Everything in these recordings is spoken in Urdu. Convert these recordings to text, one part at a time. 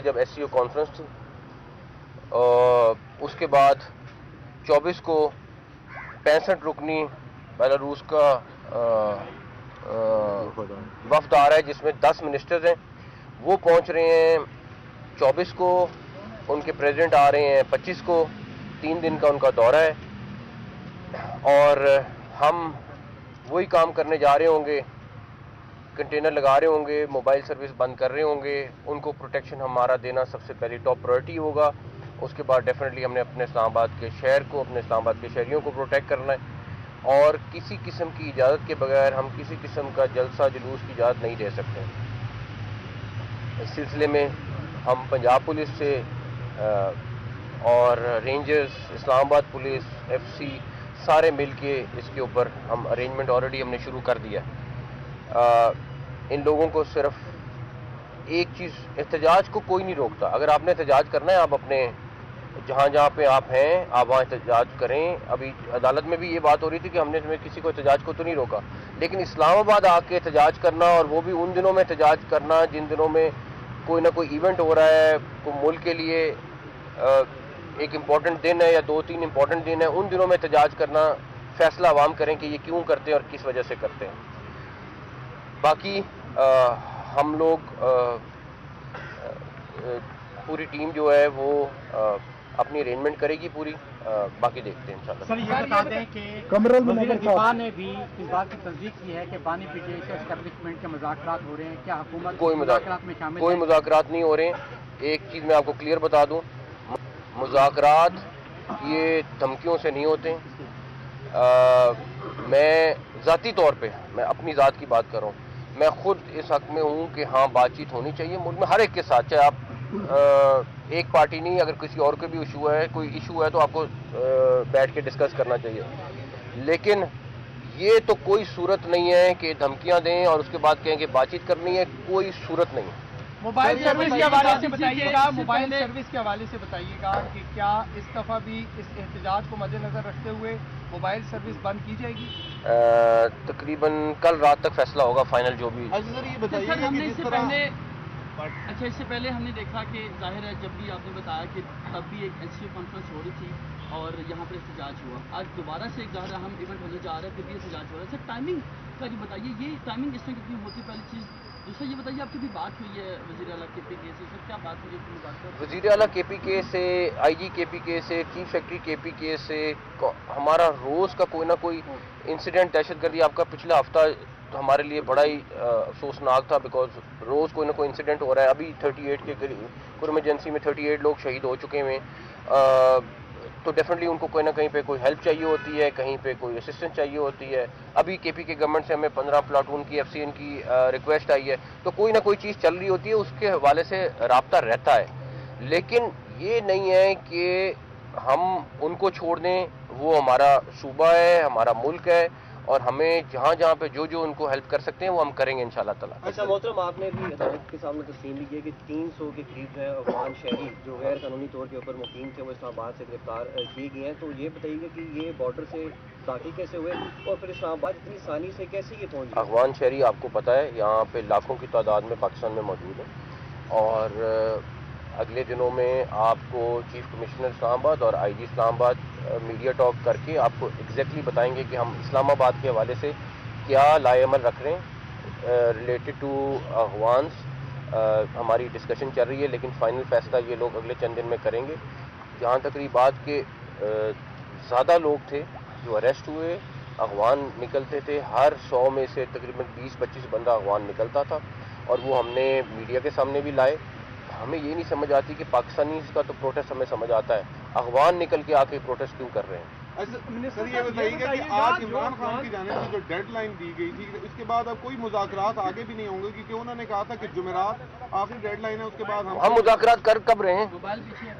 جب SCO کانفرنس تھی، اس کے بعد 24 کو 65 رکنی بیلاروس کا وفد آ رہا ہے جس میں 10 منسٹرز ہیں، وہ پہنچ رہے ہیں 24 کو، ان کے پریزیڈنٹ آ رہے ہیں 25 کو، 3 دن کا ان کا دورہ ہے، اور ہم وہی کام کرنے جا رہے ہوں گے، کنٹینر لگا رہے ہوں گے، موبائل سروس بند کر رہے ہوں گے، ان کو پروٹیکشن ہمارا دینا سب سے پہلی ٹاپ پرائرٹی ہوگا۔ اس کے بعد ڈیفینیٹلی ہم نے اپنے اسلام آباد کے شہر کو، اپنے اسلام آباد کے شہریوں کو پروٹیکٹ کرنا ہے، اور کسی قسم کی اجازت کے بغیر ہم کسی قسم کا جلسہ جلوس کی اجازت نہیں دے سکتے۔ اس سلسلے میں ہم پنجاب پولیس سے اور رینجرز، اسلام آباد پولیس، FC سارے مل کے اس کے اوپر ہم ارینجمنٹ آلریڈی ہم نے شروع کر دیا ہے۔ ان لوگوں کو صرف ایک چیز، احتجاج کو کوئی نہیں روکتا، اگر آپ نے احتجاج کرنا ہے آپ اپنے جہاں پہ آپ ہیں آپ وہاں احتجاج کریں۔ ابھی عدالت میں بھی یہ بات ہو رہی تھی کہ ہم نے کسی کو احتجاج کو تو نہیں روکا، لیکن اسلام آباد آ کے احتجاج کرنا، اور وہ بھی ان دنوں میں احتجاج کرنا جن دنوں میں کوئی نہ کوئی ایونٹ ہو رہا ہے، کوئی ملک کے لیے ایک امپورٹنٹ دن ہے یا 2-3 امپورٹنٹ دن ہے، ان دنوں میں احتجاج کرنا، فیصلہ عوام کریں کہ یہ کیوں کرتے ہیں اور کس وجہ سے کرتے ہیں۔ باقی ہم لوگ پوری ٹیم جو ہے وہ اپنی ارینجمنٹ کرے گی پوری، باقی دیکھتے ہیں انشاءاللہ۔ سر یہ بتا دیں کہ وزیر دفاع نے بھی اس بات کی تصدیق کی ہے کہ بانی PTI سے اسٹیبلشمنٹ کے مذاکرات ہو رہے ہیں، کیا حکومت مذاکرات میں شامل ہے؟ کوئی مذاکرات نہیں ہو رہے ہیں۔ ایک چیز میں آپ کو کلیئر بتا دوں، مذاکرات یہ دھمکیوں سے نہیں ہوتے ہیں۔ میں ذاتی طور پہ، میں اپنی ذات کی بات کر رہا ہوں، میں خود اس حق میں ہوں کہ ہاں بات چیت ہونی چاہیے ملک میں ہر ایک کے ساتھ، چاہے آپ ایک پارٹی نہیں، اگر کسی اور کو بھی کوئی ایشو ہے تو آپ کو بیٹھ کے ڈسکس کرنا چاہیے، لیکن یہ تو کوئی صورت نہیں ہے کہ دھمکیاں دیں اور اس کے بعد کہیں کہ بات چیت کرنی ہے، کوئی صورت نہیں ہے۔ موبائل سروس کے حوالے سے بتائیے گا، موبائل سروس کے حوالے سے بتائیے گا کہ کیا اس دفعہ بھی اس احتجاج کو مد نظر رکھتے ہوئے موبائل سروس بند کی جائے گی؟ تقریباً کل رات تک فیصلہ ہوگا فائنل جو بھی۔ اچھا، اس سے پہلے ہم نے دیکھا کہ ظاہر ہے جب بھی آپ نے بتایا کہ تب بھی ایک SCO کانفرنس ہو رہی تھی اور یہاں پہ احتجاج ہوا، آج دوبارہ سے ایک ظاہر ہم ایونٹ ہونے جا رہے ہیں، پھر بھی احتجاج ہو رہا ہے۔ سر ٹائمنگ کا جو بتائیے، یہ ٹائمنگ اس میں کتنی ہوتی ہے، پہلی چیز۔ دوسرا یہ بتائیے آپ کی بھی بات ہوئی ہے وزیر اعلیٰ KPK سے، سر کیا بات ہوئی ہے؟ وزیر اعلیٰ KPK سے، IG KPK سے، چیف سیکرٹری KPK سے ہمارا روز کا کوئی نہ کوئی انسیڈنٹ، دہشت گردی آپ کا پچھلا ہفتہ ہمارے لیے بڑا ہی افسوسناک تھا، بیکاز روز کوئی نہ کوئی انسیڈنٹ ہو رہا ہے۔ ابھی 38 کے قریب ایمرجنسی میں 38 لوگ شہید ہو چکے ہیں، تو ڈیفینیٹلی ان کو کوئی نہ کہیں پہ کوئی ہیلپ چاہیے ہوتی ہے، کہیں پہ کوئی اسسٹنس چاہیے ہوتی ہے۔ ابھی KPK گورنمنٹ سے ہمیں 15 پلاٹون کی FCN کی ریکویسٹ آئی ہے، تو کوئی نہ کوئی چیز چل رہی ہوتی ہے، اس کے حوالے سے رابطہ رہتا ہے، لیکن یہ نہیں ہے کہ ہم ان کو چھوڑ دیں۔ وہ ہمارا صوبہ ہے، ہمارا ملک ہے، اور ہمیں جہاں پہ جو ان کو ہیلپ کر سکتے ہیں وہ ہم کریں گے انشاءاللہ تعالیٰ۔ اچھا محترم، آپ نے بھی عدالت کے سامنے تسلیم بھی کیا کہ 300 کے قریب جو ہے افغان شہری جو غیر قانونی طور کے اوپر مقیم تھے وہ اسلام آباد سے گرفتار کیے گئے ہیں، تو یہ بتائیے گا کہ یہ بارڈر سے داخل کیسے ہوئے اور پھر اسلام آباد اتنی آسانی سے کیسے یہ پہنچ گئے؟ افغان شہری آپ کو پتہ ہے یہاں پہ لاکھوں کی تعداد میں پاکستان میں موجود ہیں، اور اگلے دنوں میں آپ کو چیف کمشنر اسلام آباد اور IG اسلام آباد میڈیا ٹاک کر کے آپ کو ایگزیکٹلی بتائیں گے کہ ہم اسلام آباد کے حوالے سے کیا لائے عمل رکھ رہے ہیں ریلیٹڈ ٹو افغانس۔ ہماری ڈسکشن چل رہی ہے، لیکن فائنل فیصلہ یہ لوگ اگلے چند دن میں کریں گے۔ جہاں تک رہی بات کہ زیادہ لوگ تھے جو اریسٹ ہوئے، افغان نکلتے تھے، ہر 100 میں سے تقریباً 20-25 بندہ افغان نکلتا تھا، اور وہ ہم نے میڈیا کے سامنے بھی لائے۔ ہمیں یہ نہیں سمجھ آتی کہ پاکستانی کا تو پروٹیسٹ ہمیں سمجھ آتا ہے، افغان نکل کے آ کے پروٹیسٹ کیوں کر رہے ہیں؟ سر یہ بتائیے گا کہ آج عمران خان کی جانب سے جو ڈیڈ لائن دی گئی تھی، اس کے بعد اب کوئی مذاکرات آگے بھی نہیں ہوں گے، کیونکہ انہوں نے کہا تھا کہ جمعرات آخری ڈیڈ لائن ہے، اس کے بعد ہم مذاکرات کر کب رہے ہیں؟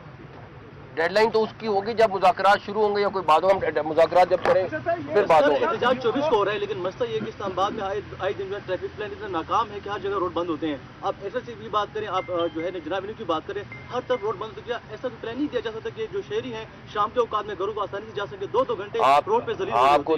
ڈیڈ لائن تو اس کی ہوگی جب مذاکرات شروع ہوں گے یا کوئی بعد میں مذاکرات جب کریں پھر بات ہوگی۔ احتجاج 24 کو ہو رہا ہے، لیکن مسئلہ یہ ہے کہ اسلام آباد میں آئے دن جو ٹریفک پلان اتنا ناکام ہے کہ ہر جگہ روڈ بند ہوتے ہیں۔ آپ ایسا سے بھی بات کریں، آپ جو ہے جناب انہوں کی بات کریں، ہر طرف روڈ بند ہو گیا، ایسا تو پلان نہیں دیا جا سکتا کہ جو شہری ہیں شام کے اوقات میں گھروں کو آسانی سے جا سکتے، 2 گھنٹے روڈ پہ ذلیل ہوتے ہیں۔ آپ کو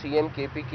CM KPK